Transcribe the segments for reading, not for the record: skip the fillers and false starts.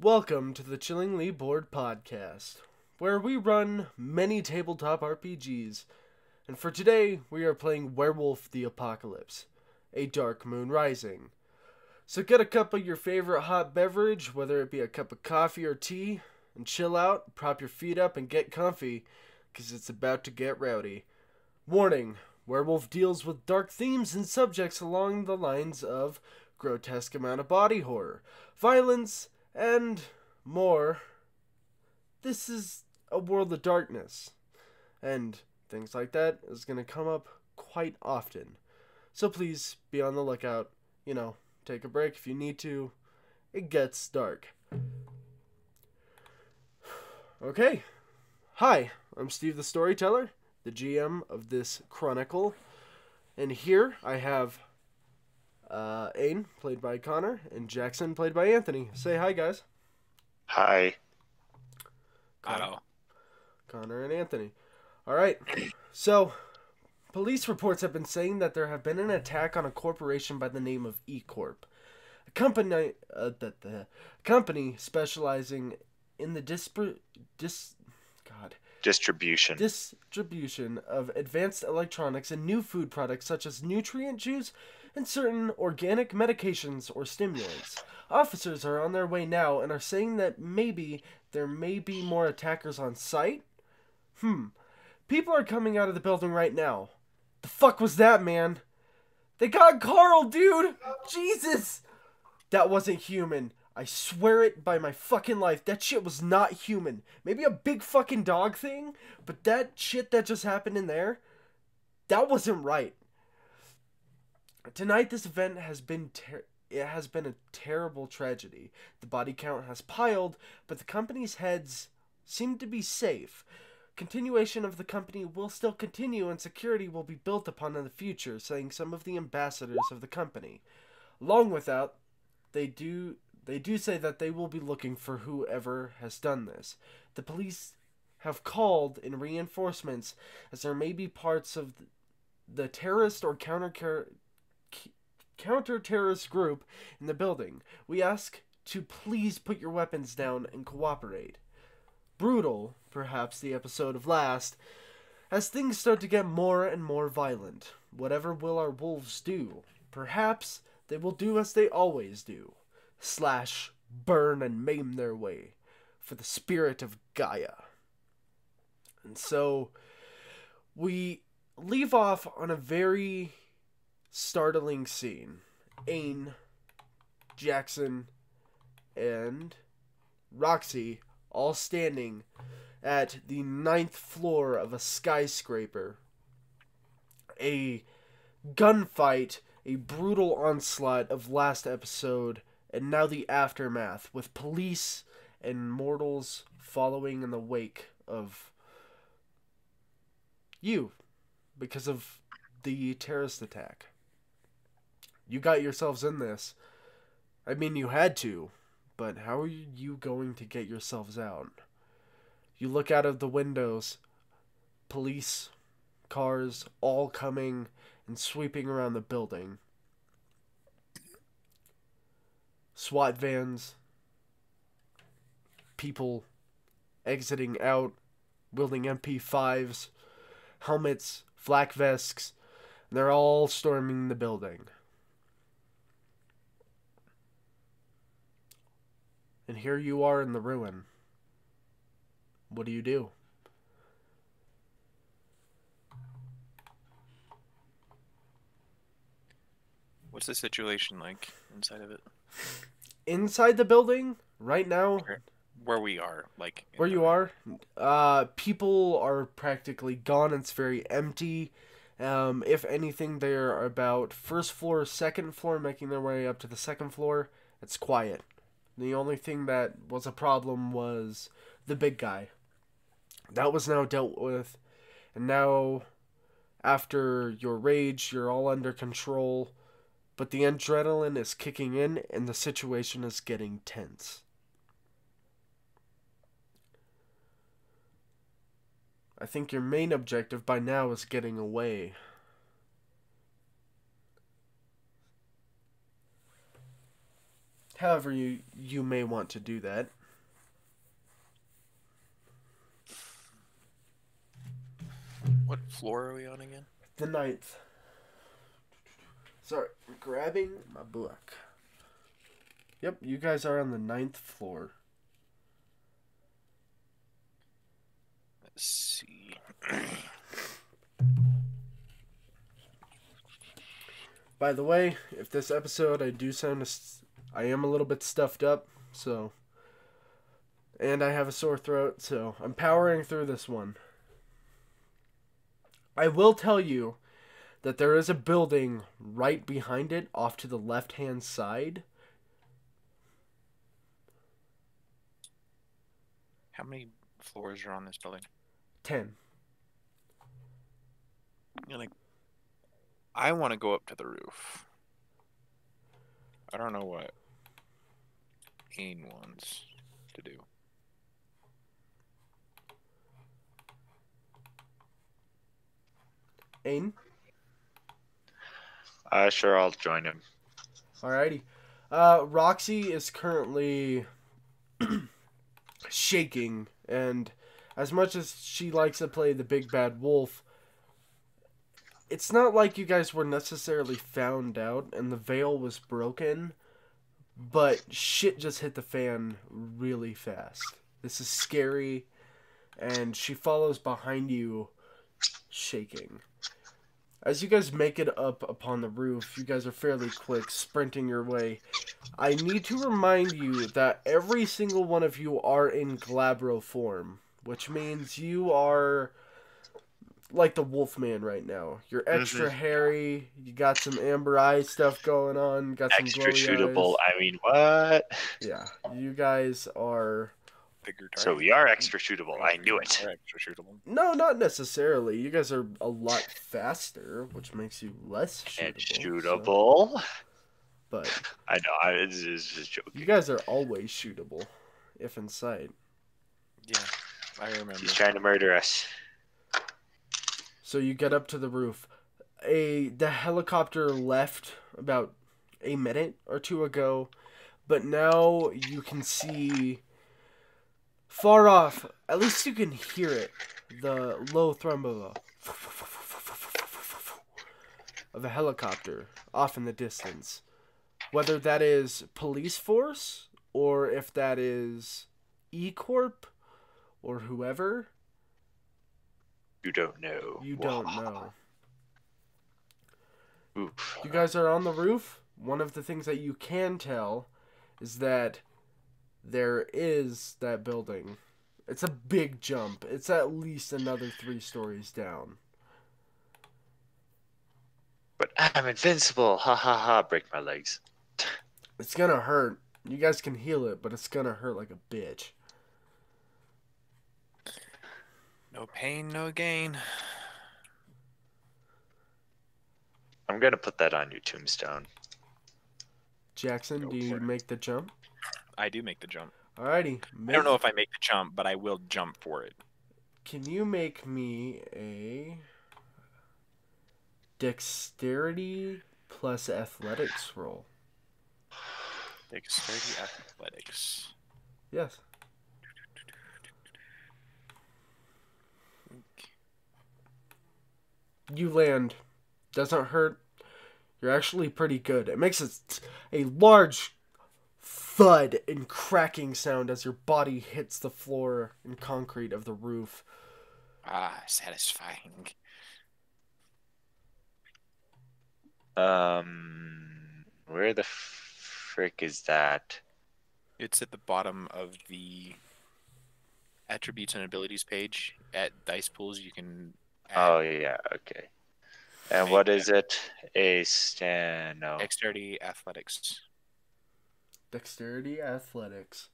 Welcome to the Chillingly Bored Podcast, where we run many tabletop RPGs, and for today we are playing Werewolf the Apocalypse, a Dark Moon Rising. So get a cup of your favorite hot beverage, whether it be a cup of coffee or tea, and chill out, prop your feet up, and get comfy, because it's about to get rowdy. Warning, Werewolf deals with dark themes and subjects along the lines of grotesque amount of body horror, violence, and more. This is a world of darkness, and things like that is going to come up quite often. So please be on the lookout. Take a break if you need to. It gets dark. Okay. Hi, I'm Steve the Storyteller, the GM of this chronicle. And here I have Ain, played by Connor, and Jackson, played by Anthony. Say hi, guys. Hi. Connor and Anthony. All right. So, police reports have been saying that there have been an attack on a corporation by the name of E-Corp, a company specializing in the distribution of advanced electronics and new food products such as nutrient juice and certain organic medications or stimulants. Officers are on their way now and are saying that maybe there may be more attackers on site. People are coming out of the building right now. The fuck was that, man? They got Carl, dude! Jesus! That wasn't human. I swear it by my fucking life. That shit was not human. Maybe a big fucking dog thing, but that shit that just happened in there, that wasn't right. Tonight, this event has been a terrible tragedy. The body count has piled, but the company's heads seem to be safe. Continuation of the company will still continue, and security will be built upon in the future, saying some of the ambassadors of the company. Along with that, they do say that they will be looking for whoever has done this. The police have called in reinforcements, as there may be parts of the terrorist or counter-terrorist group in the building. We ask to please put your weapons down and cooperate. Brutal, perhaps the episode of last, as things start to get more and more violent. Whatever will our wolves do? Perhaps they will do as they always do. Slash, burn, and maim their way for the spirit of Gaia. And so, we leave off on a very startling scene. Ain, Jackson, and Roxy all standing at the 9th floor of a skyscraper. A gunfight, a brutal onslaught of last episode, and now the aftermath, with police and mortals following in the wake of you because of the terrorist attack. You got yourselves in this. I mean, you had to, but how are you going to get yourselves out? You look out of the windows, police, cars, all coming and sweeping around the building. SWAT vans, people exiting out, wielding MP5s, helmets, flak vests, and they're all storming the building. And here you are in the ruin. What do you do? What's the situation like inside of it? Inside the building, right now, where we are, like where you are, people are practically gone. It's very empty. If anything, they're about first floor, second floor, making their way up to the second floor. It's quiet. The only thing that was a problem was the big guy. That was now dealt with, and now, after your rage, you're all under control. But the adrenaline is kicking in, and the situation is getting tense. I think your main objective by now is getting away. However you may want to do that. What floor are we on again? The 9th. Sorry, I'm grabbing my book. Yep, you guys are on the 9th floor. Let's see. By the way, if this episode I am a little bit stuffed up, so, and I have a sore throat, so I'm powering through this one. I will tell you that there is a building right behind it, off to the left-hand side. How many floors are on this building? 10. I want to go up to the roof. I don't know what Kane wants to do. Ain? Sure, I'll join him. Alrighty. Roxy is currently shaking, and as much as she likes to play the big bad wolf, it's not like you guys were necessarily found out and the veil was broken, but shit just hit the fan really fast. This is scary, and she follows behind you, shaking. As you guys make it up upon the roof, you guys are fairly quick, sprinting your way. I need to remind you that every single one of you are in Glabro form, which means you are like the Wolfman right now. You're extra hairy, you got some amber eye stuff going on, got some Extra glowy shootable. eyes. I mean, what? Yeah, you guys are... Bigger So target. we are extra shootable. I knew it. We're extra shootable. No, not necessarily. You guys are a lot faster, which makes you less shootable. And shootable. So, but I know. It's just joking. you guys are always shootable, if in sight. Yeah, I remember. He's trying to murder us. So you get up to the roof. The helicopter left about a minute or two ago, but now you can see far off, at least you can hear it, the low thrum of a helicopter off in the distance. Whether that is police force, or if that is E-Corp, or whoever. You don't know. You don't know. Oof. You guys are on the roof. One of the things that you can tell is that there is that building. It's a big jump. It's at least another 3 stories down. But I'm invincible. Ha ha ha. Break my legs. It's gonna hurt. You guys can heal it, but it's gonna hurt like a bitch. No pain, no gain. I'm gonna put that on your tombstone. Jackson, Go do you for it. make the jump? I do make the jump. Alrighty. I don't know if I make the jump, but I will jump for it. Can you make me a dexterity plus athletics roll? Dexterity athletics. Yes. You land. Doesn't hurt. You're actually pretty good. It makes a large thud and cracking sound as your body hits the floor and concrete of the roof. Ah, satisfying. Where the frick is that? It's at the bottom of the attributes and abilities page. At dice pools, you can add Oh yeah, okay. And what is it? No. dexterity athletics. Dexterity athletics.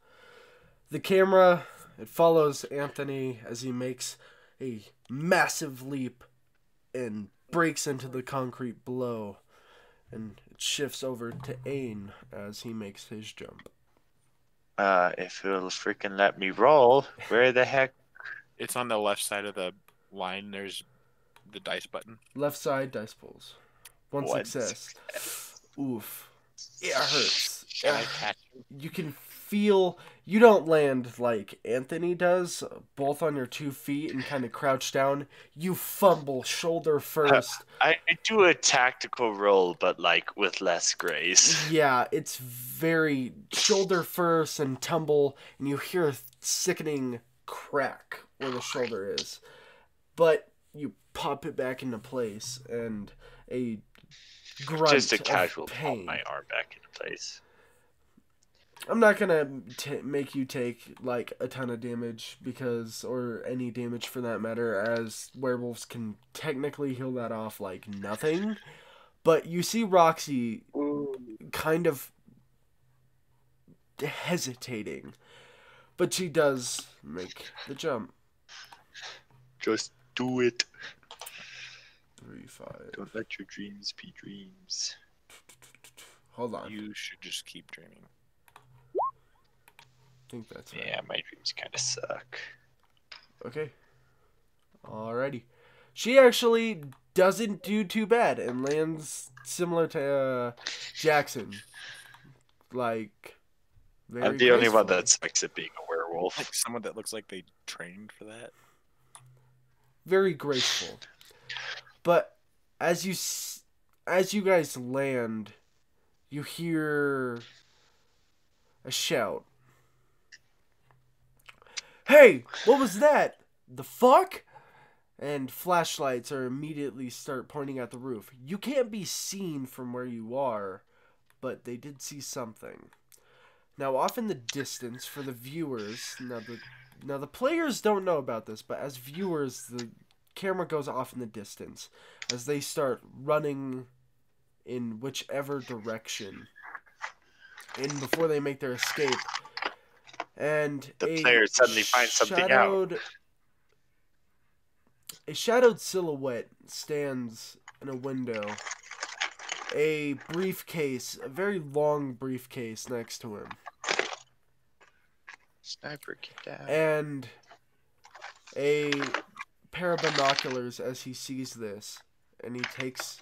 The camera, it follows Anthony as he makes a massive leap and breaks into the concrete below. And it shifts over to Ain as he makes his jump. If it'll freaking let me roll, where the heck? It's on the left side of the line. There's the dice button. Left side dice pulls. One One success. Oof. It hurts. Can I catch you? You can you don't land like Anthony does, both on your 2 feet and kind of crouch down. You fumble shoulder first. I do a tactical roll, but like with less grace. Yeah, it's very shoulder first and tumble, and you hear a sickening crack where the shoulder is. But you pop it back into place, and a grunt Just a casual of pop pain. my arm back into place. I'm not gonna make you take like a ton of damage or any damage for that matter, as werewolves can technically heal that off like nothing. But you see Roxy kind of hesitating, but she does make the jump. Just do it. 3, 5. Don't let your dreams be dreams. Hold on. You should just keep dreaming. I think that's right. Yeah, my dreams kind of suck. Okay. Alrighty. She actually doesn't do too bad and lands similar to Jackson. Like, very I'm the only one gracefully. that sucks at being a werewolf. Like someone that looks like they trained for that. Very graceful. But as you guys land, you hear a shout. Hey, what was that? The fuck? And flashlights are immediately start pointing at the roof. You can't be seen from where you are, but they did see something. Now, off in the distance, for the viewers, now the players don't know about this, but as viewers, the camera goes off in the distance as they start running in whichever direction, and before they make their escape. And The players suddenly find something out. A shadowed silhouette stands in a window. A briefcase, a very long briefcase next to him. Sniper, get down. And a pair of binoculars as he sees this. And he takes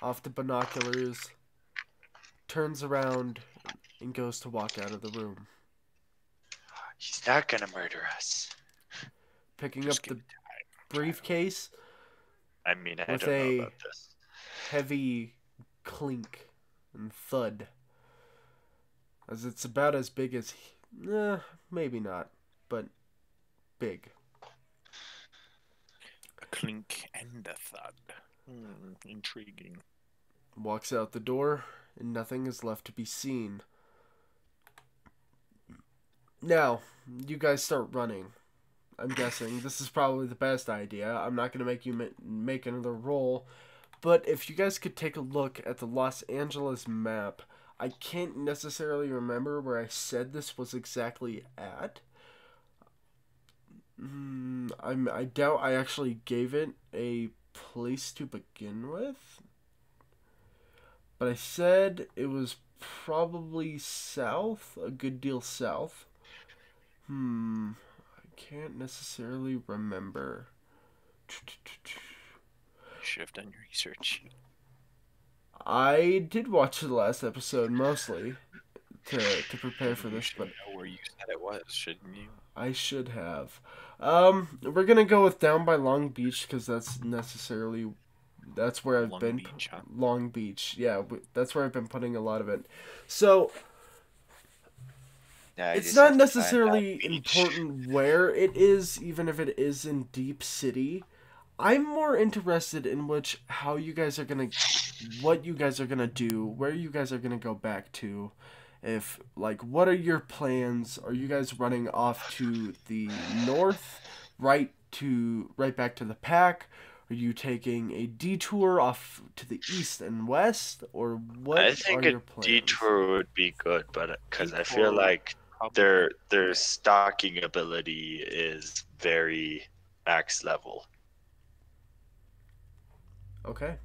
off the binoculars, turns around, and goes to walk out of the room. He's not gonna murder us. Picking up the briefcase I mean, I with don't know a about this. heavy clink and thud. As it's about as big as... maybe not, but big. A clink and a thud. Intriguing. Walks out the door, and nothing is left to be seen. Now, you guys start running. I'm guessing this is probably the best idea. I'm not going to make you make another roll. But if you guys could take a look at the Los Angeles map, I can't necessarily remember where I said this was exactly at. I doubt I actually gave it a place to begin with. But I said it was probably south, a good deal south. I can't necessarily remember. You should have done your research. I did watch the last episode mostly to prepare for this, but know where you said it was, shouldn't you? I should have. We're gonna go with Down by Long Beach because that's where I've been. Beach, huh? Long Beach, yeah, that's where I've been putting a lot of it. So Yeah, it's not necessarily important where it is, even if it is in Deep City. I'm more interested in what you guys are gonna do, where you guys are gonna go back to. If, like, what are your plans? Are you guys running off to the north, right back to the pack? Are you taking a detour off to the east and west, or what I think are a your plans? detour would be good, but because I feel like their stalking ability is very max level. Okay.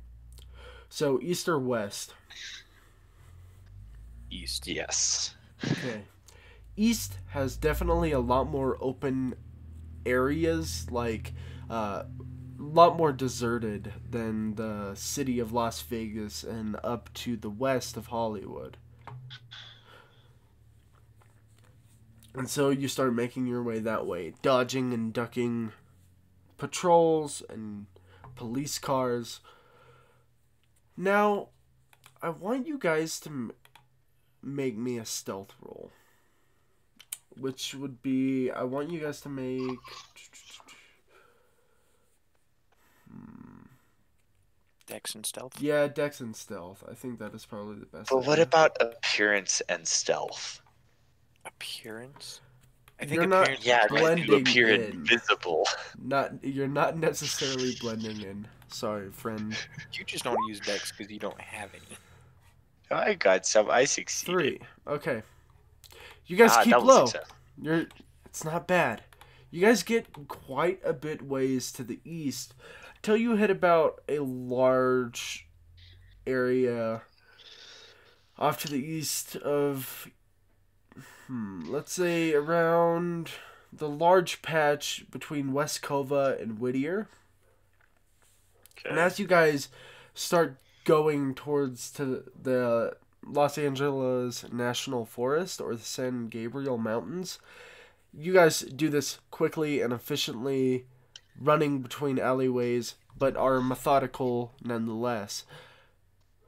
So east or west? East. Yes. Okay. East has definitely a lot more open areas, like a lot more deserted than the city of Las Vegas and up to the west of Hollywood. And so you start making your way that way, dodging and ducking patrols and police cars. Now, I want you guys to make me a stealth roll. Which would be, I want you guys to make... Dex and stealth. Yeah, Dex and stealth. I think that is probably the best. But what idea. about appearance and stealth? Appearance. I think You're not appearance. Yeah, blending you appear in. invisible. You're not necessarily blending in. Sorry, friend. You just don't use Dex because you don't have any. I got some. I succeeded. 3. Okay. You guys keep double low. success. It's not bad. You guys get quite a bit ways to the east till you hit about a large area off to the east of let's say around the large patch between West Cova and Whittier. Okay. And as you guys start going towards to the Los Angeles National Forest or the San Gabriel Mountains, you guys do this quickly and efficiently, running between alleyways, but are methodical nonetheless.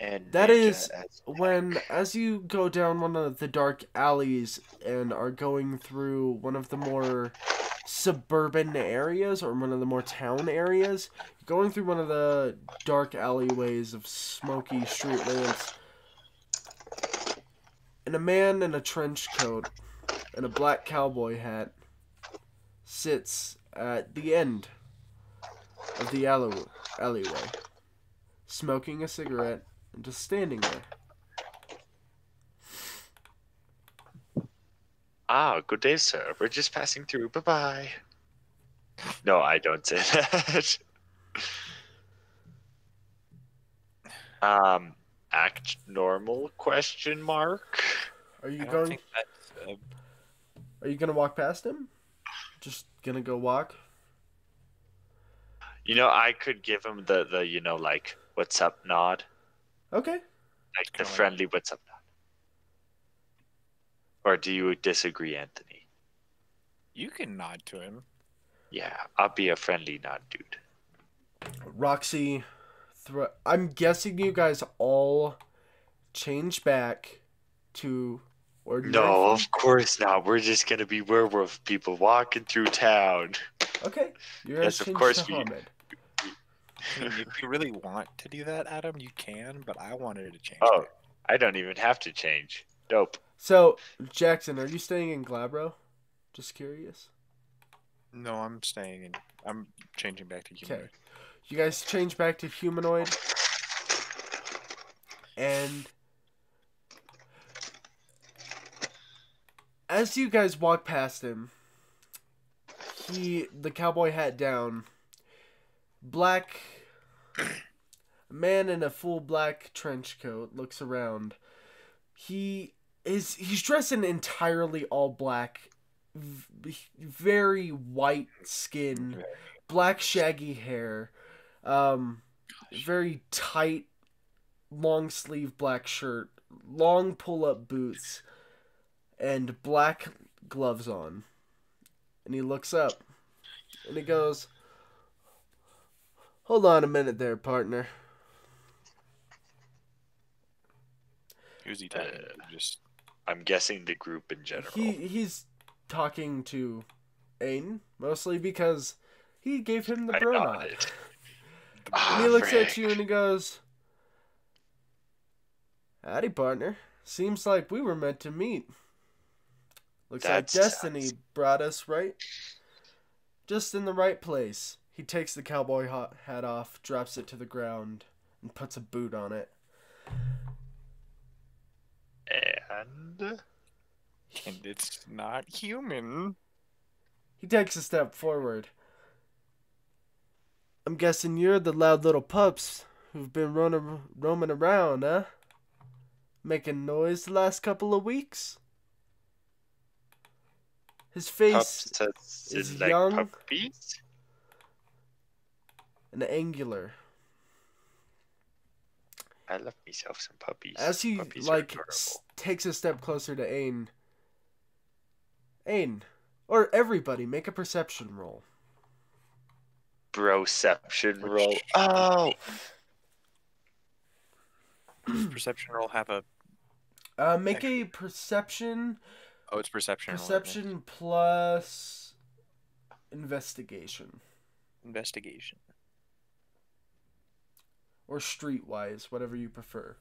And That ninja is as when, as you go down one of the dark alleys and are going through one of the more suburban areas or one of the more town areas, going through one of the dark alleyways of smoky street lamps, and a man in a trench coat and a black cowboy hat sits at the end of the alleyway, smoking a cigarette and just standing there. Good day, sir. We're just passing through. Bye-bye. No, I don't say that. Act normal, question mark? Are you I don't going? think that's. Are you gonna walk past him? Just gonna go walk? You know, I could give him the like, what's up nod. Okay. Like the Kinda like- friendly what's up nod. Or do you disagree, Anthony? You can nod to him. Yeah, I'll be a friendly nod, dude. Roxy, I'm guessing you guys all change back to ordinary. No, form? of course not. We're just gonna be werewolf people walking through town. Okay. You guys Yes, of change course to we- Hamid. I mean, if you really want to do that, Adam, you can. But I wanted to change. Oh, it. I don't even have to change. Dope. So, Jackson, are you staying in Glabro? Just curious. No, I'm staying in. I'm changing back to human. Okay. You guys change back to humanoid. And as you guys walk past him, the cowboy hat down, a man in a full black trench coat looks around. He's dressed in entirely all black, very white skin, black shaggy hair, very tight, long sleeve black shirt, long pull up boots, and black gloves on. And he looks up and he goes, "Hold on a minute there, partner." Who's he talking to? Just I'm guessing the group in general. He's talking to Aiden, mostly because he gave him the I bro got nod. it. And he looks at frick. you and he goes, "Howdy, partner. Seems like we were meant to meet. Looks like That destiny sucks. brought us right. Just in the right place." He takes the cowboy hat off, drops it to the ground, and puts a boot on it. And it's not human. He takes a step forward. "I'm guessing you're the loud little pups who've been roaming around, huh? Making noise the last couple of weeks?" His face pups is is like young. puppies? and angular. I love myself some puppies. As he Puppies are adorable. takes a step closer to Ain, Aiden, or everybody, make a perception roll. Broception roll. Oh! Does perception roll have a... Make a perception. Oh, it's perception. Perception plus investigation. Investigation. Or streetwise, whatever you prefer.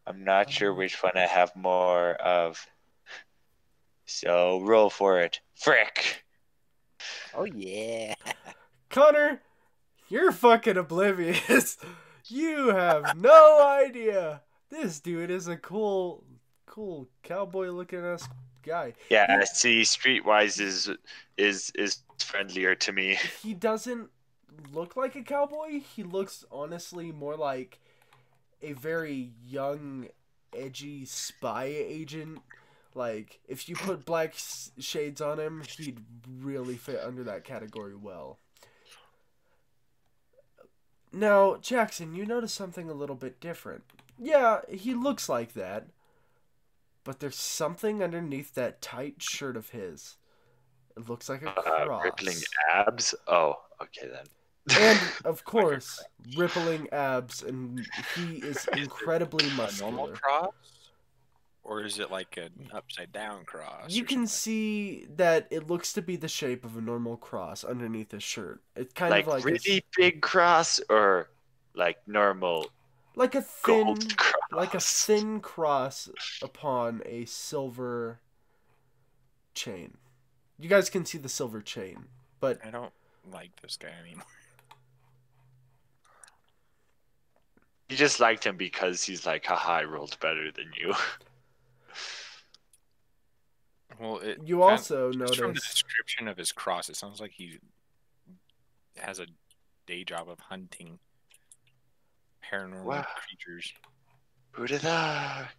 I'm not sure which one I have more of. So roll for it. Frick! Oh, yeah. Connor, you're fucking oblivious. You have no idea. This dude is a cool cowboy looking ass guy. Yeah, see, Streetwise is friendlier to me. He doesn't look like a cowboy. He looks honestly more like a very young, edgy spy agent. Like, if you put black shades on him, he'd really fit under that category well. Now, Jackson, you notice something a little bit different. Yeah, he looks like that. But there's something underneath that tight shirt of his. It looks like a cross. Rippling abs? Oh, okay then. And, of course, rippling abs, and he is incredibly muscular. A normal cross? Or is it like an upside down cross? You can see that it looks to be the shape of a normal cross underneath his shirt. It's kind Like of like really big cross or like normal like a thin gold cross? like a thin cross upon a silver chain. You guys can see the silver chain, but I don't like this guy anymore. You just liked him because he's like, haha, I rolled better than you. Well, you also just from the notice description of his cross, it sounds like he has a day job of hunting paranormal creatures. Who'da thought?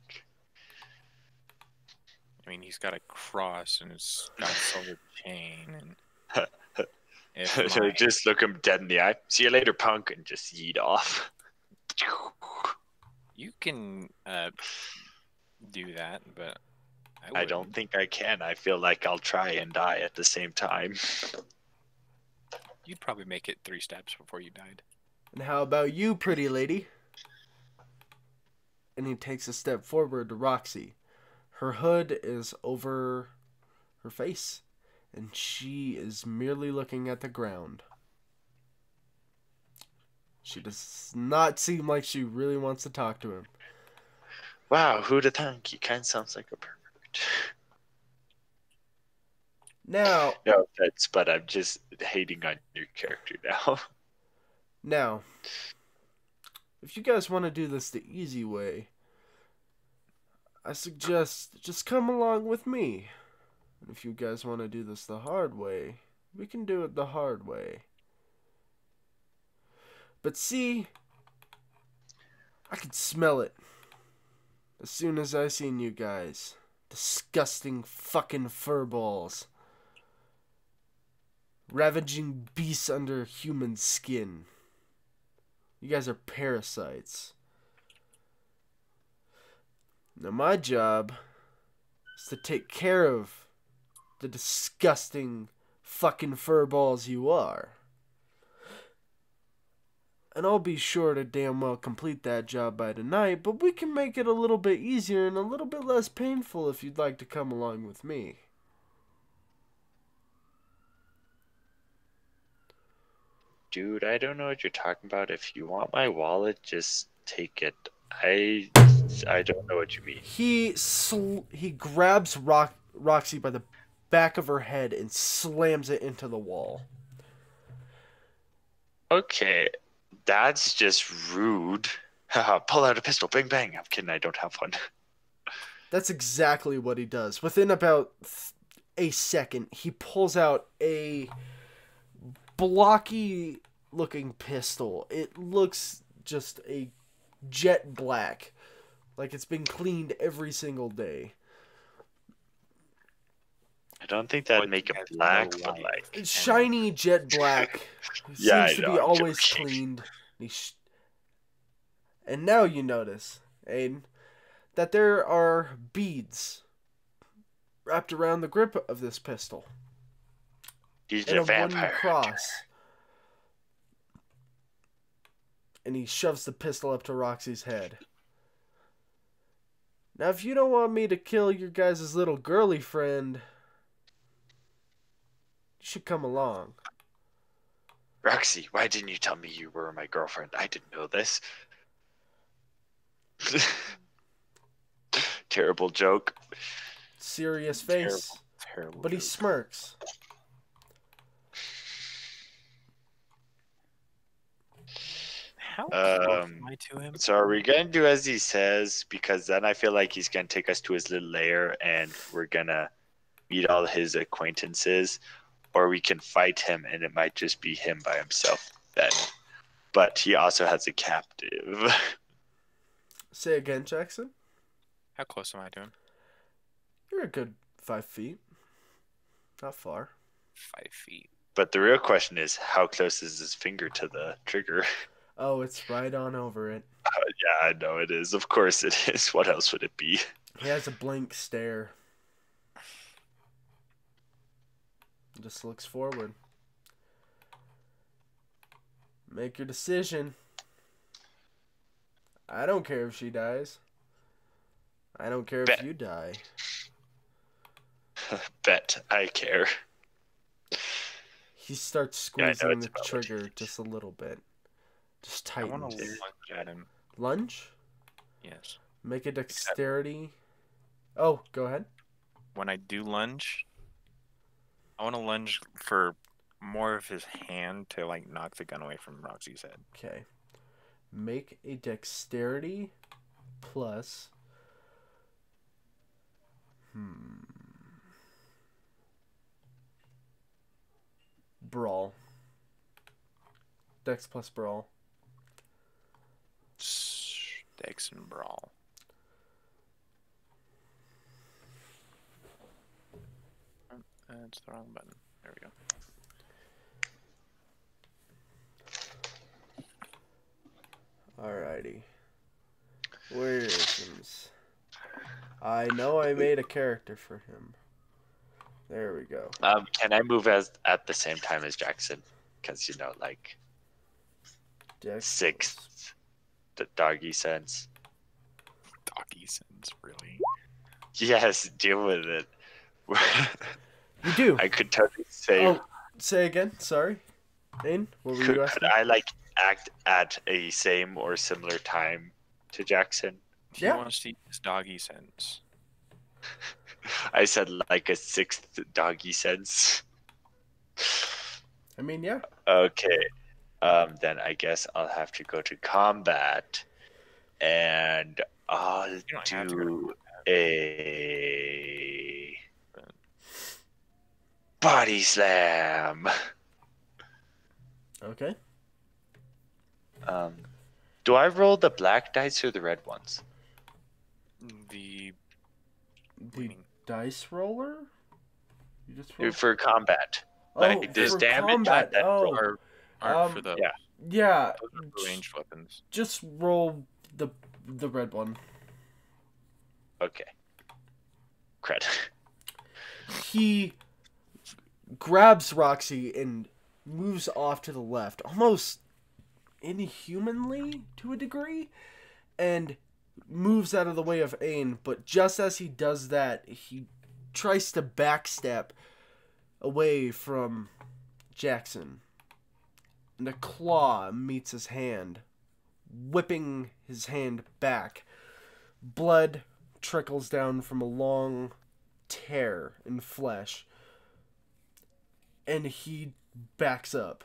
I mean, he's got a cross and it's got a silver chain. And So just look him dead in the eye. See you later, punk, and just yeet off. You can do that, but I don't think I can. I feel like I'll try and die at the same time. You'd probably make it 3 steps before you died. And how about you, pretty lady? And he takes a step forward to Roxy. Her hood is over her face, and she is merely looking at the ground. She does not seem like she really wants to talk to him. Wow, who'da thunk? He kind of sounds like a pervert. Now, no offense, but I'm just hating on your character now. Now, if you guys want to do this the easy way, I suggest just come along with me. And if you guys want to do this the hard way, we can do it the hard way. But see, I could smell it as soon as I seen you guys. Disgusting fucking furballs. Ravaging beasts under human skin. You guys are parasites. Now my job is to take care of the disgusting fucking furballs you are. And I'll be sure to damn well complete that job by tonight, but we can make it a little bit easier and a little bit less painful if you'd like to come along with me. Dude, I don't know what you're talking about. If you want my wallet, just take it. I don't know what you mean. He grabs Roxy by the back of her head and slams it into the wall. Okay, that's just rude. Haha, pull out a pistol, bang bang. I'm kidding, I don't have one. That's exactly what he does. Within about a second, he pulls out a blocky looking pistol. It looks just a jet black, like it's been cleaned every single day. I don't think that'd make it black, but like it's shiny jet black. It yeah, seems to be always cleaned. And now you notice, Aiden, that there are beads wrapped around the grip of this pistol. He's And a a wooden vampire. cross. And he shoves the pistol up to Roxy's head. Now, if you don't want me to kill your guys' little girly friend, you should come along. Roxy, why didn't you tell me you were my girlfriend? I didn't know this. Terrible joke. Serious face. Terrible. But he joke. smirks. How close am I to him? So are we gonna do as he says? Because then I feel like he's gonna take us to his little lair and we're gonna meet all his acquaintances, or we can fight him and it might just be him by himself then. But he also has a captive. Say again, Jackson. How close am I to him? You're a good 5 feet. Not far. 5 feet. But the real question is, how close is his finger to the trigger? Oh, it's right on over it. Yeah, I know it is. Of course it is. What else would it be? He has a blank stare. Just looks forward. Make your decision. I don't care if she dies. I don't care if Bet. you die. Bet I care. He starts Yeah, I know squeezing it's the about what trigger he just a little bit. Just I want tightens. to lunge at him. Lunge? Yes. Make a dexterity. Oh, go ahead. When I do lunge, I want to lunge for more of his hand to like knock the gun away from Roxy's head. Okay. Make a dexterity plus. Brawl. Dex plus brawl. Dex and brawl. That's the wrong button. There we go. Alrighty. Weirdsons. I know I made a character for him. There we go. Can I move as at the same time as Jackson? Because like Dex sixth, the doggy sense. Doggy sense, really? Yes, deal with it. You do. I could totally say. Oh, say again. Sorry. Ain, what were you Could asking? I act at a same or similar time to Jackson? He Yeah. wants to use doggy sense. I said like a sixth doggy sense. I mean, yeah. Okay. Then I guess I'll have to go to combat, and I'll don't have to go to do a body slam. Okay. Do I roll the black dice or the red ones? The The dice roller? You just roll? For combat. Oh, like, there's for damage combat. that Oh, aren't for the yeah. yeah. those are ranged weapons. Just roll the red one. Okay. Cred. He grabs Roxy and moves off to the left, almost inhumanly to a degree, and moves out of the way of Ain. But just as he does that, he tries to backstep away from Jackson, and a claw meets his hand, whipping his hand back. Blood trickles down from a long tear in flesh, and he backs up.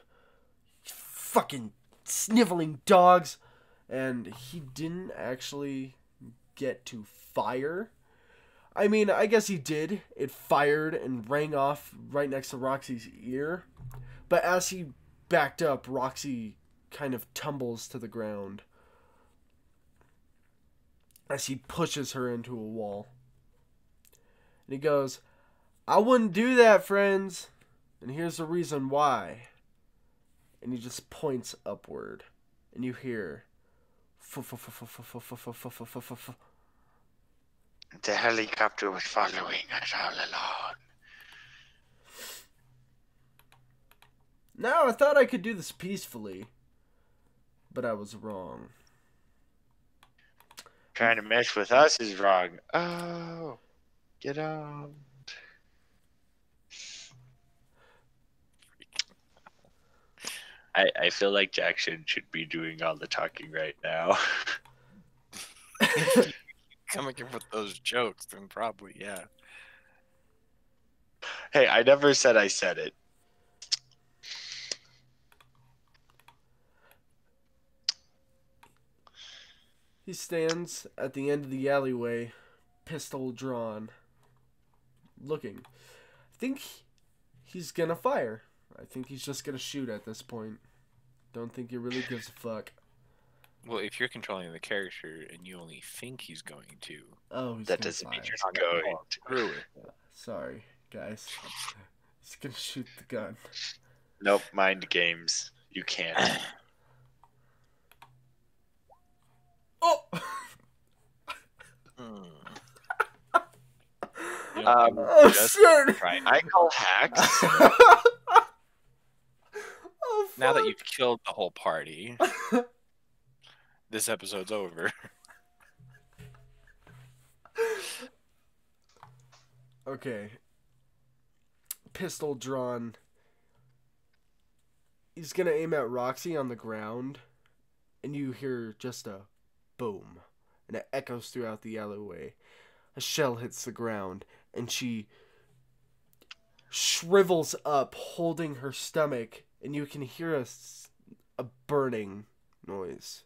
Fucking sniveling dogs! And he didn't actually get to fire. I mean, I guess he did. It fired and rang off right next to Roxy's ear. But as he backed up, Roxy kind of tumbles to the ground as he pushes her into a wall. And he goes, "I wouldn't do that, friends. And here's the reason why." And he just points upward. And you hear... The helicopter was following us all along. Now, I thought I could do this peacefully, but I was wrong. Trying to mess with us is wrong. Oh, get out. I feel like Jackson should be doing all the talking right now. Coming up with those jokes, then probably, yeah. Hey, I never said I said it. He stands at the end of the alleyway, pistol drawn, looking. I think he's gonna fire. I think he's just gonna shoot at this point. Don't think he really gives a fuck. Well, if you're controlling the character and you only think he's going to, Oh, he's That gonna doesn't fire. mean you're going to. through it. Sorry, guys. He's gonna shoot the gun. Nope, mind games. You can't. Oh! Oh, shit! I call hacks. Oh, Now that fuck. you've killed the whole party, this episode's over. Okay. Pistol drawn. He's gonna aim at Roxy on the ground, and you hear just a boom, and it echoes throughout the alleyway. A shell hits the ground, and she shrivels up, holding her stomach, and you can hear a burning noise.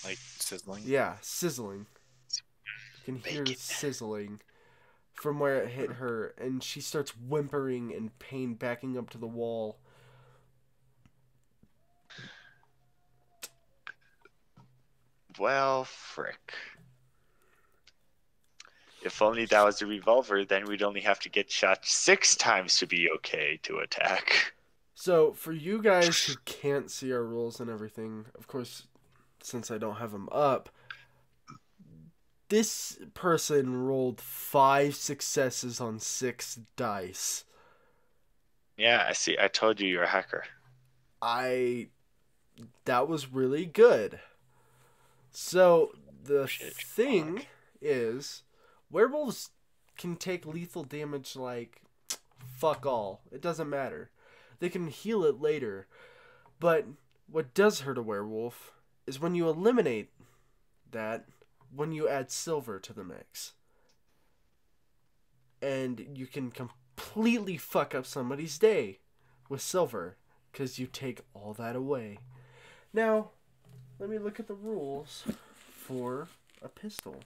Like sizzling. Yeah, sizzling. You can hear Bacon. sizzling from where it hit her, and she starts whimpering in pain, backing up to the wall. Well, frick. If only that was a revolver, then we'd only have to get shot 6 times to be okay to attack. So, for you guys who can't see our rules and everything, of course, since I don't have them up, this person rolled 5 successes on 6 dice. Yeah, I see. I told you you're a hacker. That was really good. So, the Shit, thing is, werewolves can take lethal damage like fuck all. It doesn't matter. They can heal it later. But what does hurt a werewolf is when you eliminate that, when you add silver to the mix. And you can completely fuck up somebody's day with silver because you take all that away. Now, let me look at the rules for a pistol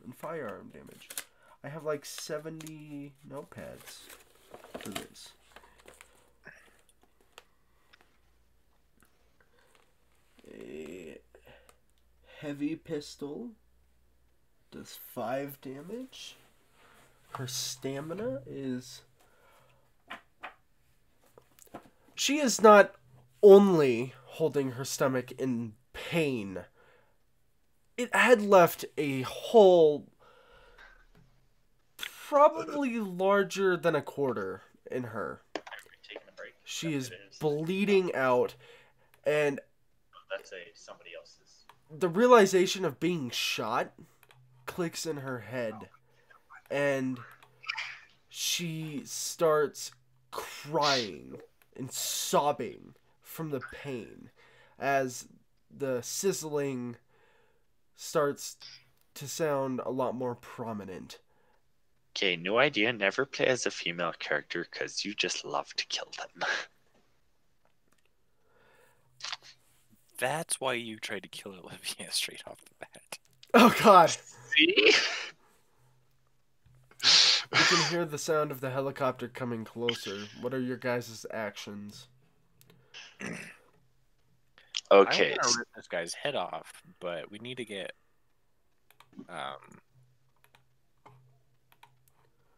and firearm damage. I have like 70 notepads for this. A heavy pistol does 5 damage. Her stamina is... She is not only holding her stomach in pain. It had left a hole probably larger than a quarter in her. She is bleeding out, and That's somebody else's. the realization of being shot clicks in her head, and she starts crying and sobbing from the pain as the sizzling starts to sound a lot more prominent. Okay, new idea. Never play as a female character because you just love to kill them. That's why you tried to kill Olivia straight off the bat. Oh god! See? You can hear the sound of the helicopter coming closer. What are your guys' actions? Okay. I'm gonna rip this guy's head off, but we need to get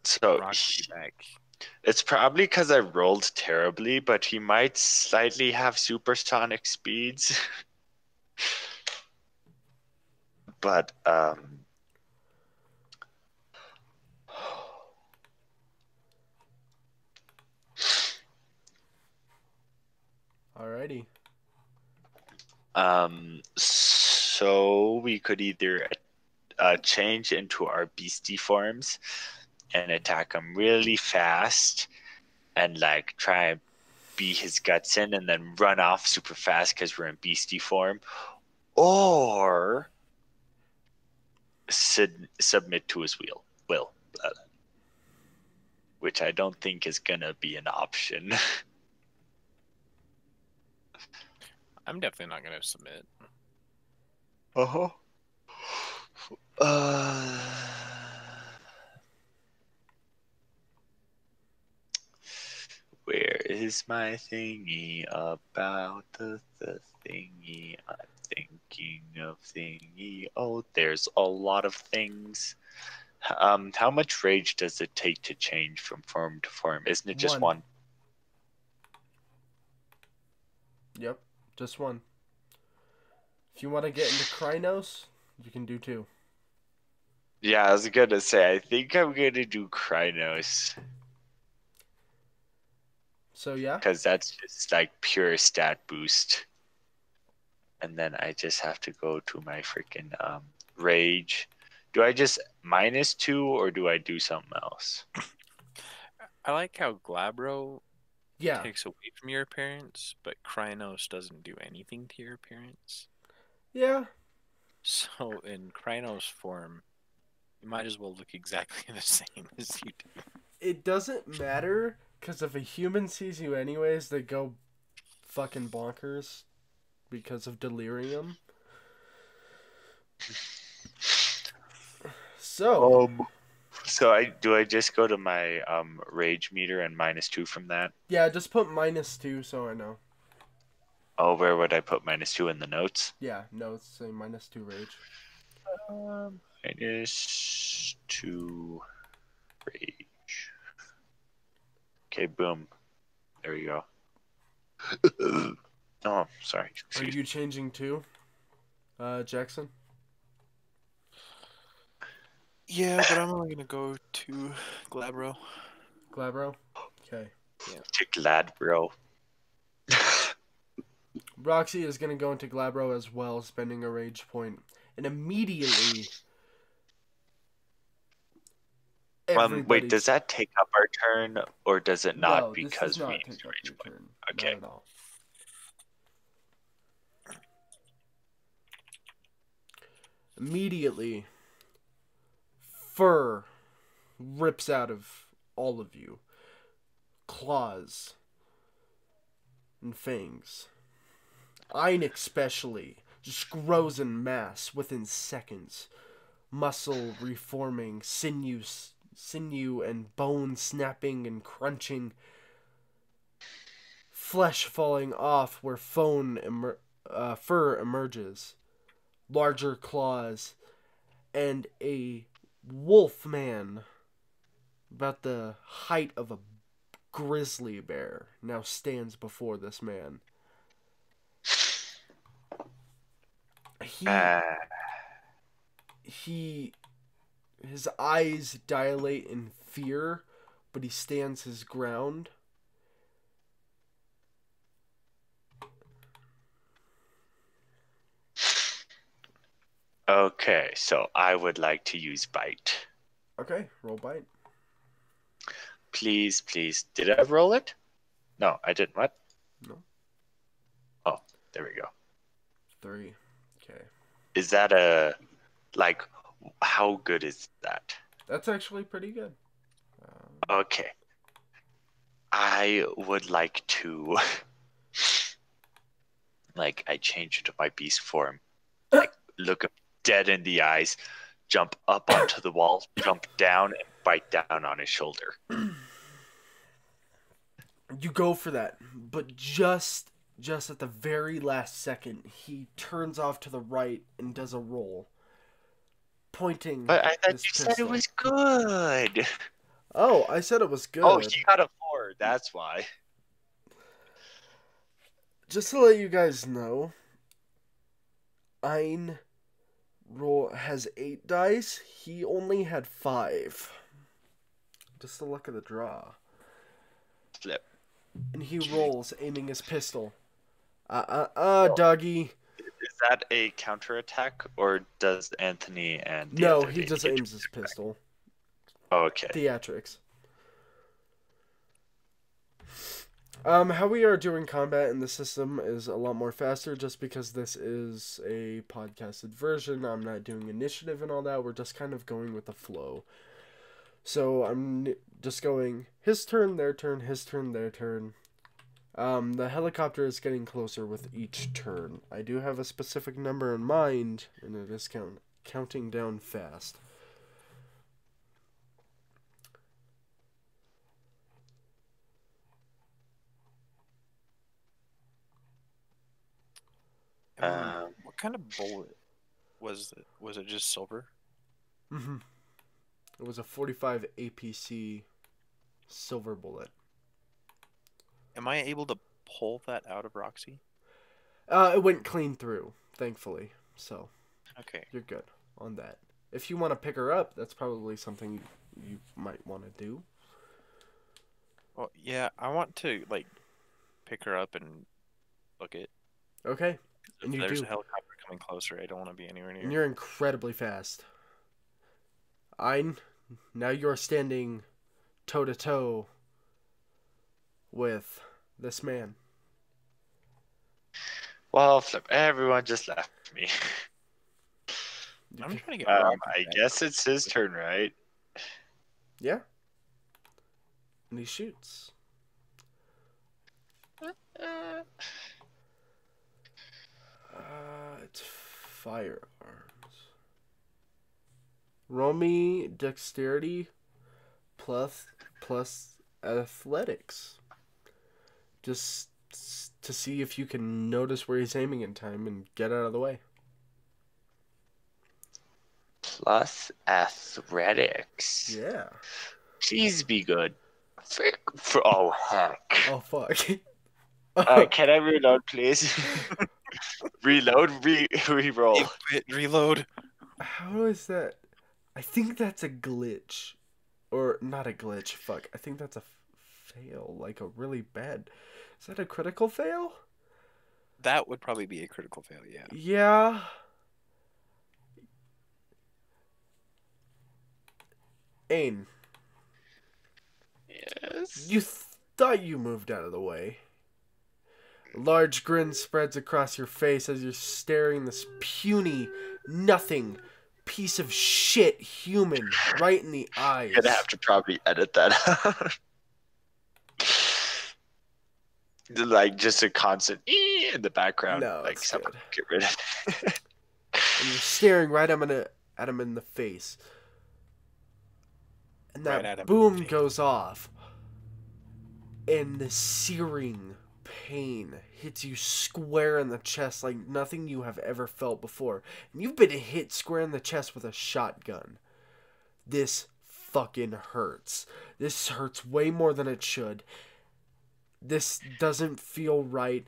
So Roxy back. it's probably because I rolled terribly, but he might slightly have supersonic speeds. But Alrighty. So we could either change into our beastie forms and attack him really fast and like try and beat his guts in and then run off super fast because we're in beastie form, or submit to his will, which I don't think is gonna be an option. I'm definitely not gonna submit. Uh-huh. Where is my thingy about the thingy? I'm thinking of thingy. Oh, there's a lot of things. How much rage does it take to change from form to form? Isn't it just one? Yep, just one. If you want to get into Krynos, you can do 2. Yeah, I was gonna say, I think I'm gonna do Krynos. So yeah? Because that's just like pure stat boost. And then I just have to go to my freaking rage. Do I just -2 or do I do something else? I like how Glabro Yeah. takes away from your appearance, but Krynos doesn't do anything to your appearance. Yeah. So in Krynos form, you might as well look exactly the same as you do. It doesn't matter, because if a human sees you anyways, they go fucking bonkers because of delirium. So I just go to my rage meter and -2 from that? yeah, just put -2 so I know. Oh, where would I put -2 in the notes? Yeah, no, it's saying -2 rage. -2 rage. Okay, boom. There we go. Oh, sorry. Are you changing too, Jackson? Yeah, but I'm only gonna go to Glabro. Glabro? Okay. Yeah. To glad, bro. Roxy is going to go into Glabro as well, spending a rage point. And immediately... Wait, does that take up our turn, or does it not? No, because this does not we take up your turn. Okay. Not at all. Immediately, fur rips out of all of you. Claws and fangs. Ein especially just grows in mass within seconds. Muscle reforming, sinew and bone snapping and crunching. Flesh falling off where fur emerges. Larger claws, and a wolf man about the height of a grizzly bear now stands before this man. His eyes dilate in fear, but he stands his ground. Okay, so I would like to use bite. Okay, roll bite. Please. Did I roll it? No, I didn't. What? No. Oh, there we go. 3. Okay. Is that how good is that? That's actually pretty good. Okay. I would like to, I change into my beast form. Look him dead in the eyes, jump up onto the wall, jump down, and bite down on his shoulder. You go for that, but just at the very last second, he turns off to the right and does a roll, pointing. But I thought his you pistol. said it was good. Oh, I said it was good. Oh, he got a 4. That's why. Just to let you guys know, Ein has 8 dice. He only had 5. Just the luck of the draw. Flip. And he rolls, aiming his pistol. Doggy. Is that a counterattack, or does Anthony and the No, other he lady just get aims to his attack? pistol. Oh, okay. Theatrics. How we are doing combat in the system is a lot more faster just because this is a podcasted version. I'm not doing initiative and all that. We're just kind of going with the flow. So I'm just going his turn, their turn, his turn, their turn. The helicopter is getting closer with each turn. I do have a specific number in mind, and it is counting down fast. What kind of bullet was it? Was it just silver? Mm-hmm. It was a 45 APC silver bullet. Am I able to pull that out of Roxy? It went clean through, thankfully. So Okay. you're good on that. If you want to pick her up, that's probably something you might want to do. Well, yeah, I want to like pick her up and book it. Okay. If And you there's do. a helicopter coming closer, I don't want to be anywhere near. And you're incredibly fast. Now you're standing toe to toe with this man. Well, flip. Everyone just left me. I'm trying to get Markus I back. guess it's his turn, right? Yeah. And he shoots. It's firearms. Roll me dexterity plus athletics. Just to see if you can notice where he's aiming in time and get out of the way. Plus athletics. Yeah. Please be good. Oh, heck. Oh, fuck. Can I reload, please? Reload, re-roll. Reload. How is that? I think that's a glitch. Or, not a glitch. Fuck. I think that's a fail. Like a really bad... Is that a critical fail? That would probably be a critical fail, yeah. Yeah. Ain. Yes. You thought you moved out of the way. A large grin spreads across your face as you're staring this puny, nothing piece of shit human right in the eyes. I'm gonna have to probably edit that out. Like just a constant in the background. No, like it's someone good. get rid of it. And you're staring right at him in the face. And Right that at him in the boom face. goes off. And the searing pain hits you square in the chest like nothing you have ever felt before. And you've been hit square in the chest with a shotgun. This fucking hurts. This hurts way more than it should. This doesn't feel right.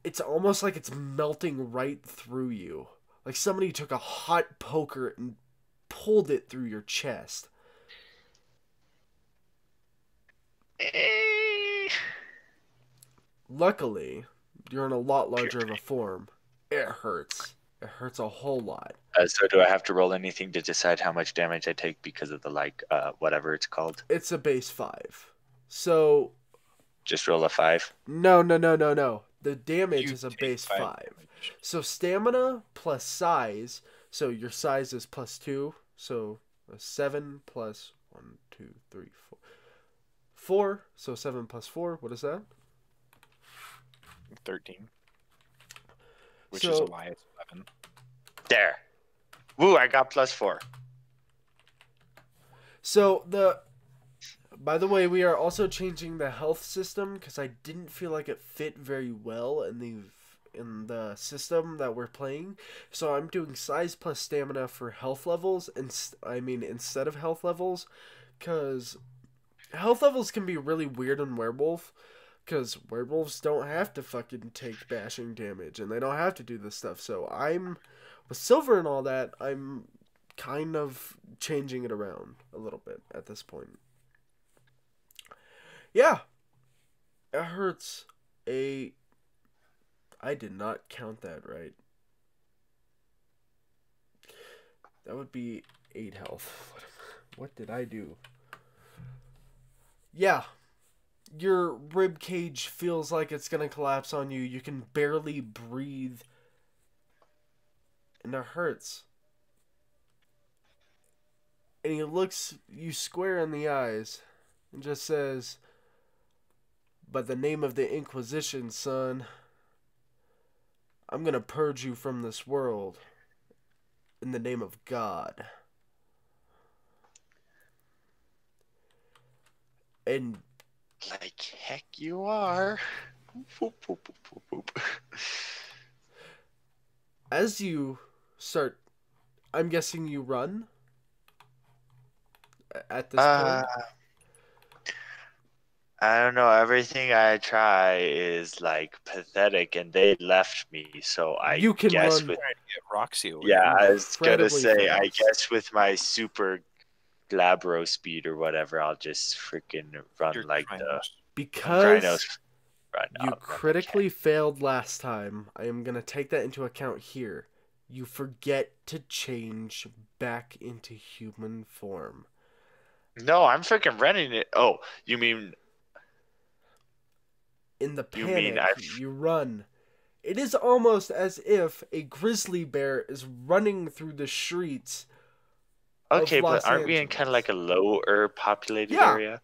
It's almost like it's melting right through you. Like somebody took a hot poker and pulled it through your chest. Luckily, you're in a lot larger of a form. It hurts. It hurts a whole lot. So do I have to roll anything to decide how much damage I take because of the whatever it's called? It's a base 5. So, Just roll a 5. no. The damage You is a take base 5. damage. So stamina plus size. So your size is plus 2. So a 7 plus 1, 2, 3, 4. 4. So 7 plus 4. What is that? 13. Which is So- Elias 11. There. Woo, I got +4. So by the way, we are also changing the health system because I didn't feel like it fit very well in the system that we're playing. So I'm doing size plus stamina for health levels, and instead of health levels, because health levels can be really weird in Werewolf. Because werewolves don't have to fucking take bashing damage, and they don't have to do this stuff. So with silver and all that, I'm kind of changing it around a little bit at this point. Yeah. It hurts a I did not count that right. That would be 8 health. What did I do? Yeah. Your rib cage feels like it's gonna collapse on you. You can barely breathe. And it hurts. And he looks you square in the eyes and just says, "By the name of the Inquisition, son, I'm gonna purge you from this world. In the name of God." And Like heck you are. Boop, boop, boop, boop, boop. as you start, I'm guessing you run at this point. I don't know. Everything I try is like pathetic, and they left me. So I You can guess run with Trying to get Roxy away. yeah, I was gonna incredibly say I fast. guess with my super glabro speed or whatever, I'll just freaking run Your like the Krynos. Because Krynos run. you I'll run like critically failed last time, I am going to take that into account here. You forget to change back into human form. heck. No, I'm freaking running it. Oh, you mean In the You mean panic, you run. It is almost as if a grizzly bear is running through the streets okay? of But Los aren't we in kind of like a lower populated Yeah. area?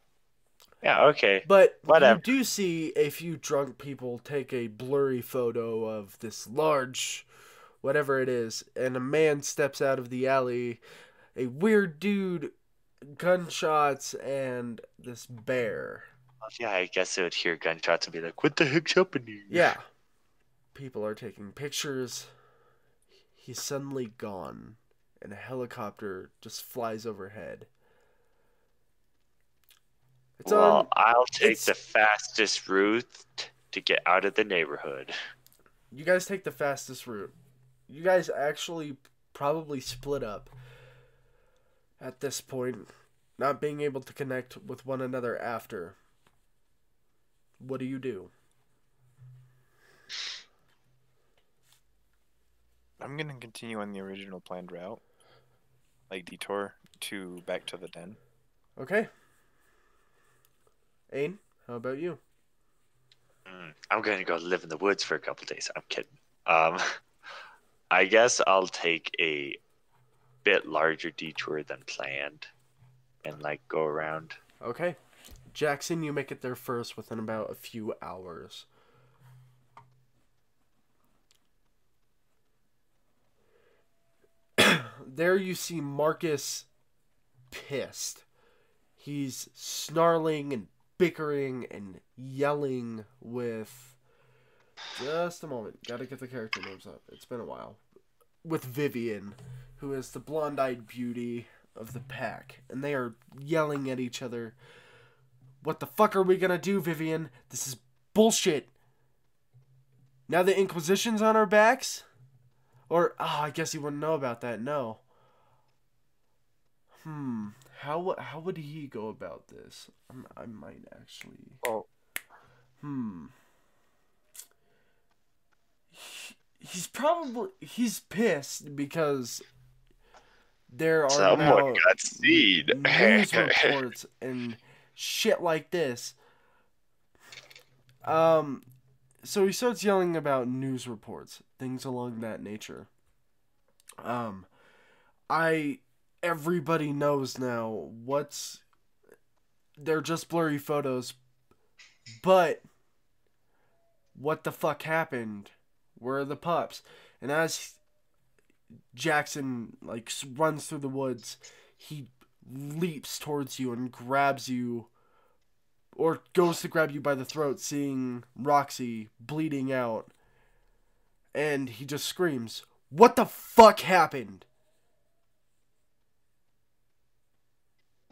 Yeah. Okay. But Whatever. you do see a few drunk people take a blurry photo of this large, whatever it is, and a man steps out of the alley, a weird dude, gunshots, and this bear. Yeah, I guess they would hear gunshots and be like, "What the heck's happening?" Yeah. People are taking pictures. He's suddenly gone, and a helicopter just flies overhead. It's Well, I'll take it's- the fastest route to get out of the neighborhood. You guys take the fastest route. You guys actually probably split up at this point, not being able to connect with one another after. What do you do? I'm gonna continue on the original planned route, like detour to back to the den. Okay. Ain, how about you? I'm gonna go live in the woods for a couple days. I'm kidding. Um, I guess I'll take a bit larger detour than planned, and like go around. Okay. Jackson, you make it there first within about a few hours. There you see Markus pissed. He's snarling and bickering and yelling with... Just a moment. Gotta get the character names up. It's been a while. With Vivian, who is the blonde-eyed beauty of the pack. And they are yelling at each other. What the fuck are we gonna do, Vivian? This is bullshit. Now the Inquisition's on our backs? Or, I guess he wouldn't know about that, no. How would he go about this? I might actually... Oh, He's pissed because there are Someone now got seen. news reports and shit like this. So he starts yelling about news reports, things along that nature. Everybody knows now they're just blurry photos, but what the fuck happened? Where are the pups? And as Jackson runs through the woods, he leaps towards you and grabs you, or goes to grab you by the throat, seeing Roxy bleeding out, and he just screams, "What the fuck happened?"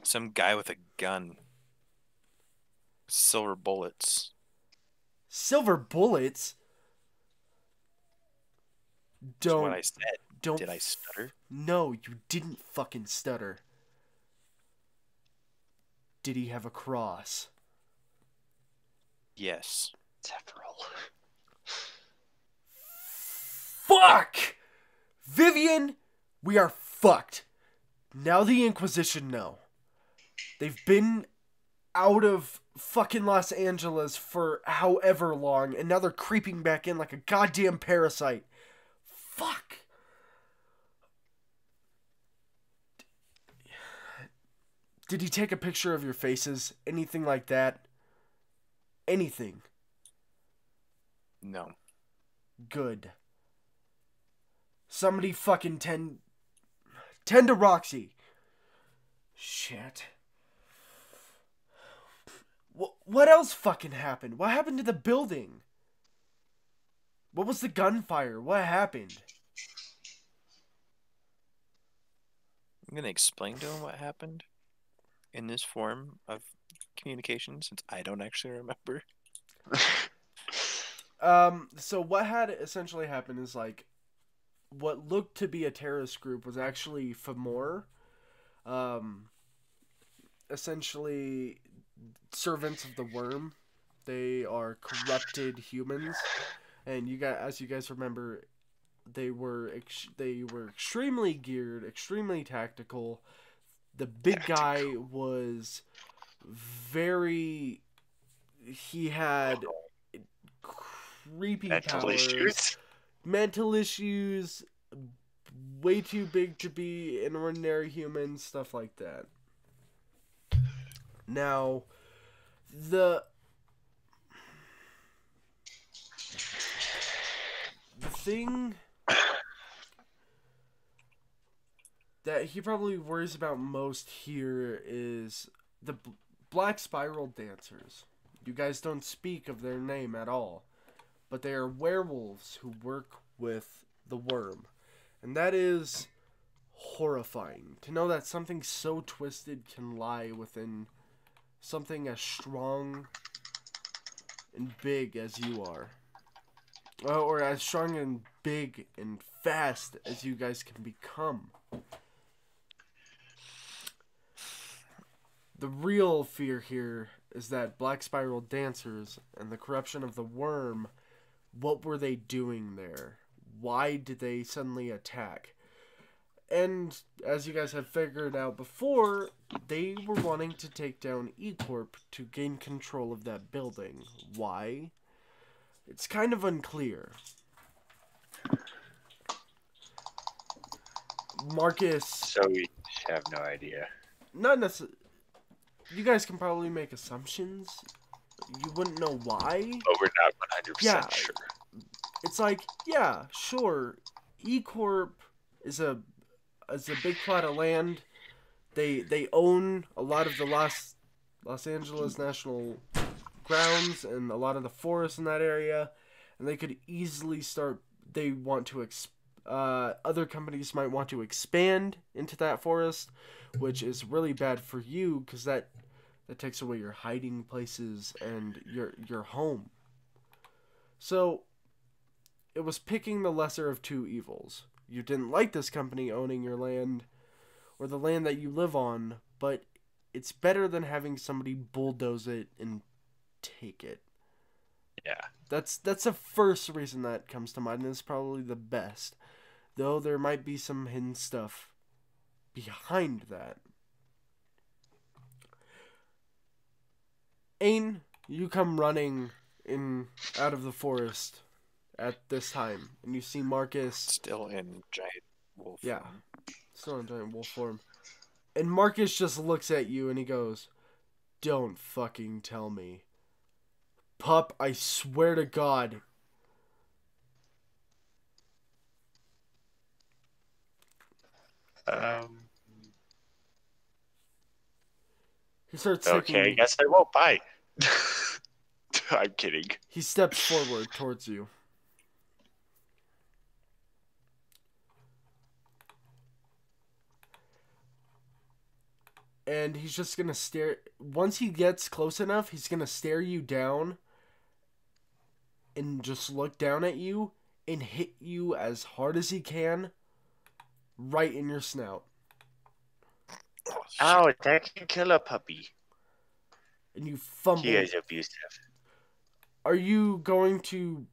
some guy with a gun. Silver bullets. Silver bullets? That's what I said. Don't. Did I stutter? No, you didn't fucking stutter. Did he have a cross? Yes. Several. Fuck! Vivian, we are fucked. Now the Inquisition know. They've been out of fucking Los Angeles for however long, and now they're creeping back in like a goddamn parasite. Fuck. Did he take a picture of your faces? Anything like that? Anything? No. Good. Somebody fucking tend to Roxy. Shit. What else fucking happened? What happened to the building? What was the gunfire? What happened? I'm going to explain to him what happened in this form of communication since I don't actually remember. So what had essentially happened is like what looked to be a terrorist group was actually Famor. Essentially servants of the worm. They are corrupted humans, and as you guys remember, they were extremely geared, extremely tactical. The big guy was he had creepy powers, mental issues, way too big to be an ordinary human, stuff like that. Now, the thing that he probably worries about most here is the Black Spiral Dancers. You guys don't speak of their name at all, but they are werewolves who work with the worm. And that is horrifying to know that something so twisted can lie within something as strong and big as you are. Or as strong and big and fast as you guys can become. The real fear here is that Black Spiral Dancers and the corruption of the worm, what were they doing there? Why did they suddenly attack? And as you guys have figured out before, they were wanting to take down E-Corp to gain control of that building. Why? It's kind of unclear. Markus... So we have no idea. Not necessarily... You guys can probably make assumptions. You wouldn't know why. But we're not 100% sure. It's like, yeah, sure. E-Corp is a big plot of land. They own a lot of the Los Angeles National grounds and a lot of the forests in that area, and they could easily start. They want to other companies might want to expand into that forest, which is really bad for you because that takes away your hiding places and your home. So it was picking the lesser of two evils. You didn't like this company owning your land or the land that you live on, but it's better than having somebody bulldoze it and take it. Yeah. That's the first reason that comes to mind, and it's probably the best. Though there might be some hidden stuff behind that. Ain, you come running out of the forest at this time, and you see Markus still in giant wolf yeah, form. Still in giant wolf form. And Markus just looks at you and he goes, "Don't fucking tell me. Pup, I swear to God." He starts okay, I guess I won't. Bye. I'm kidding. He steps forward towards you. And he's just gonna stare. Once he gets close enough, he's gonna stare you down and just look down at you and hit you as hard as he can right in your snout. Ow, that can kill a puppy. And you fumble. He is abusive. Are you going to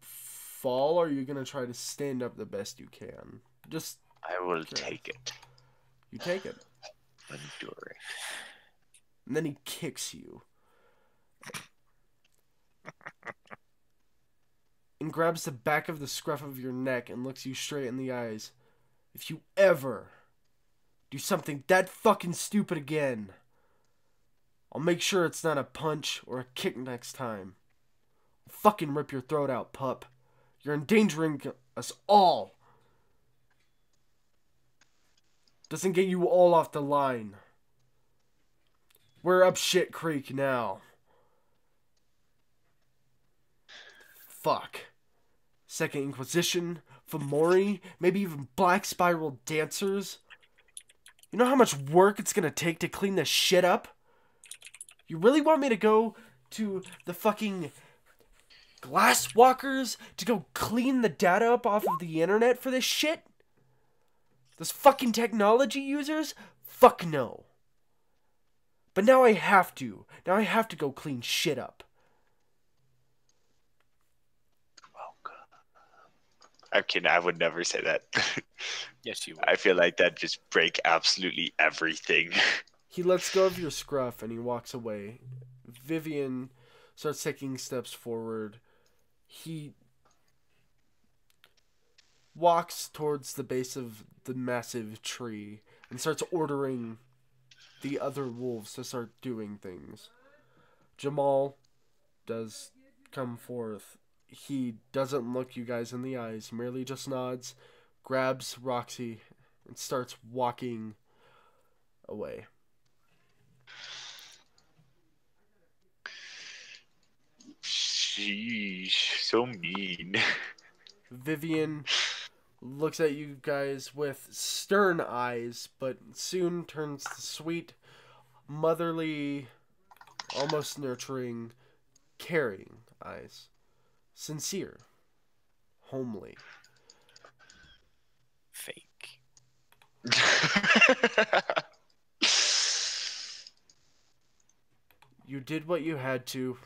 fall, or are you gonna try to stand up the best you can? Just I will take it. you take it. Endure it. And then he kicks you. And grabs the back of the scruff of your neck and looks you straight in the eyes. If you ever do something that fucking stupid again, I'll make sure it's not a punch or a kick next time. I'll fucking rip your throat out, pup. You're endangering us all. Doesn't get you all off the line. We're up shit creek now. Fuck. Second Inquisition, Fomori, maybe even Black Spiral Dancers. You know how much work it's gonna take to clean this shit up? You really want me to go to the fucking Glasswalkers to go clean the data up off of the internet for this shit? Those fucking technology users? Fuck no. But now I have to. Now I have to go clean shit up. I'm kidding. I would never say that. Yes, you would. I feel like that just break absolutely everything. He lets go of your scruff and he walks away. Vivian starts taking steps forward. He walks towards the base of the massive tree and starts ordering the other wolves to start doing things. Jamal does come forth. He doesn't look you guys in the eyes, merely just nods, grabs Roxy, and starts walking away. Sheesh, so mean. Vivian looks at you guys with stern eyes, but soon turns to sweet, motherly, almost nurturing, caring eyes. Sincere. Homely. Fake. You did what you had to.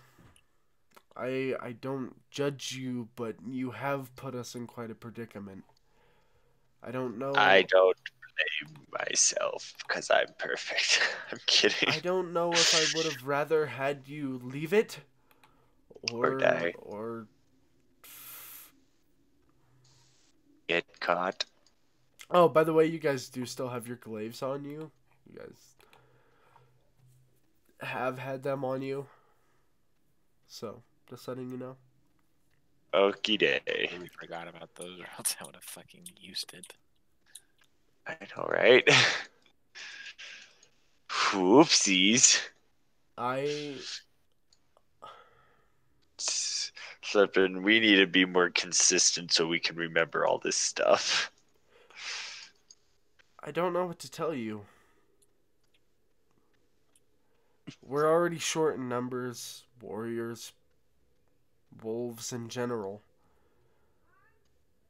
I don't judge you, but you have put us in quite a predicament. I don't know. I don't blame myself because I'm perfect. I'm kidding. I don't know if I would have rather had you leave it Or die. or Get caught. Oh, by the way, you guys do still have your glaives on you. You guys have had them on you. So, just letting you know. Okie day. I really forgot about those, or else I would have fucking used it. I know, right? Whoopsies. Slippin', we need to be more consistent so we can remember all this stuff. I don't know what to tell you. We're already short in numbers, warriors, wolves in general.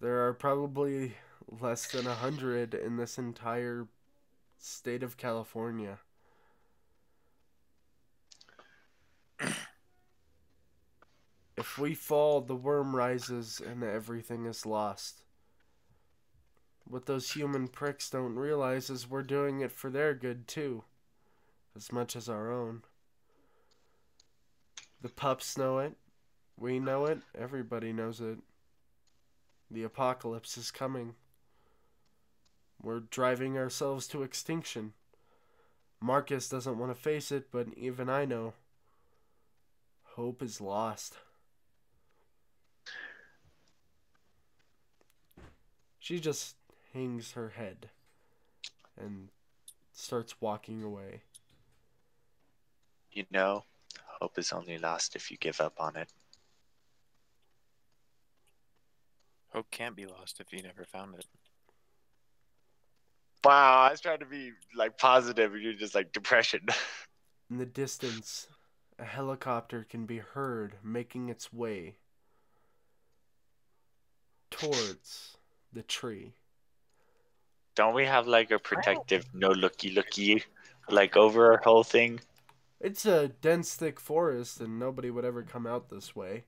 There are probably less than 100 in this entire state of California. If we fall, the worm rises and everything is lost. What those human pricks don't realize is we're doing it for their good too, as much as our own. The pups know it. We know it. Everybody knows it. The apocalypse is coming. We're driving ourselves to extinction. Markus doesn't want to face it, but even I know. Hope is lost. She just hangs her head and starts walking away. You know, hope is only lost if you give up on it. Hope can't be lost if you never found it. Wow, I was trying to be like positive and you're just like depression. In the distance, a helicopter can be heard making its way towards the tree. Don't we have like a protective no looky like over our whole thing? It's a dense, thick forest, and nobody would ever come out this way.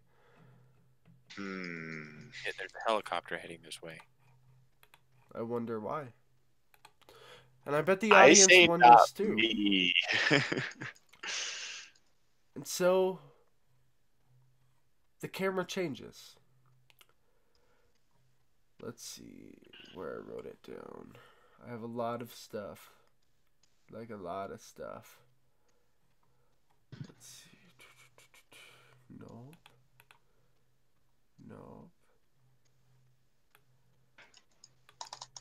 Yeah, there's a helicopter heading this way. I wonder why. And I bet the I audience say wonders not too. me. And so the camera changes. Let's see where I wrote it down. I have a lot of stuff. Like a lot of stuff. Let's see. Nope. Nope.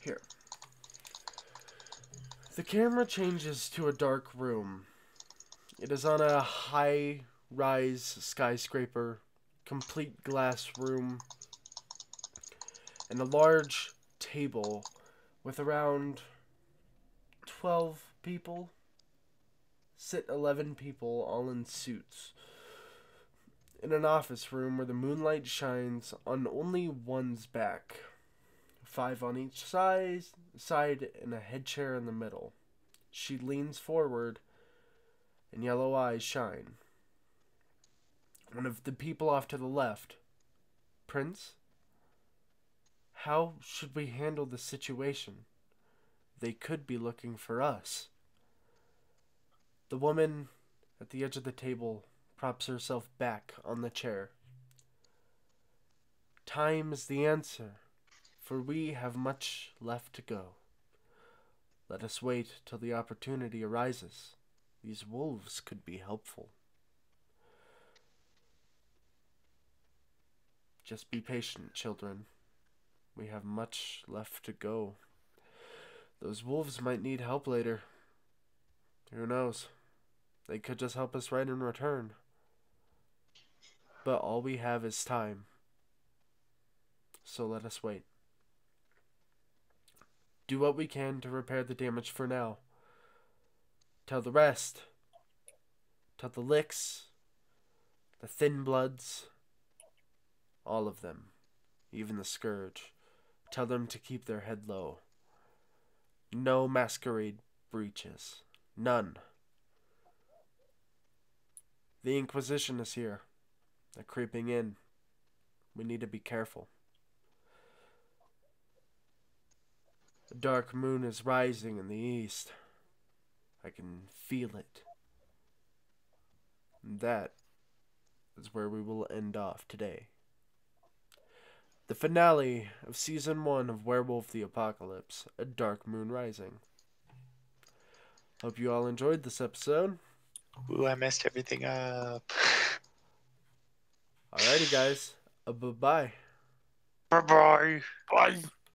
Here. The camera changes to a dark room. It is on a high-rise skyscraper, complete glass room, and a large table with around 12 people. Sit 11 people, all in suits. In an office room where the moonlight shines on only one's back. 5 on each side and a head chair in the middle. She leans forward and yellow eyes shine. One of the people off to the left. Prince? How should we handle the situation? They could be looking for us. The woman at the edge of the table props herself back on the chair. Time is the answer, for we have much left to go. Let us wait till the opportunity arises. These wolves could be helpful. Just be patient, children. We have much left to go. Those wolves might need help later. Who knows? They could just help us right in return. But all we have is time. So let us wait. Do what we can to repair the damage for now. Tell the rest. Tell the licks. The thinbloods. All of them. Even the scourge. Tell them to keep their head low. No masquerade breaches. None. The Inquisition is here. They're creeping in. We need to be careful. The dark moon is rising in the east. I can feel it. And that is where we will end off today. The finale of Season 1 of Werewolf the Apocalypse, A Dark Moon Rising. Hope you all enjoyed this episode. Ooh, I messed everything up. Alrighty, guys. Bye-bye. Bye-bye. Bye.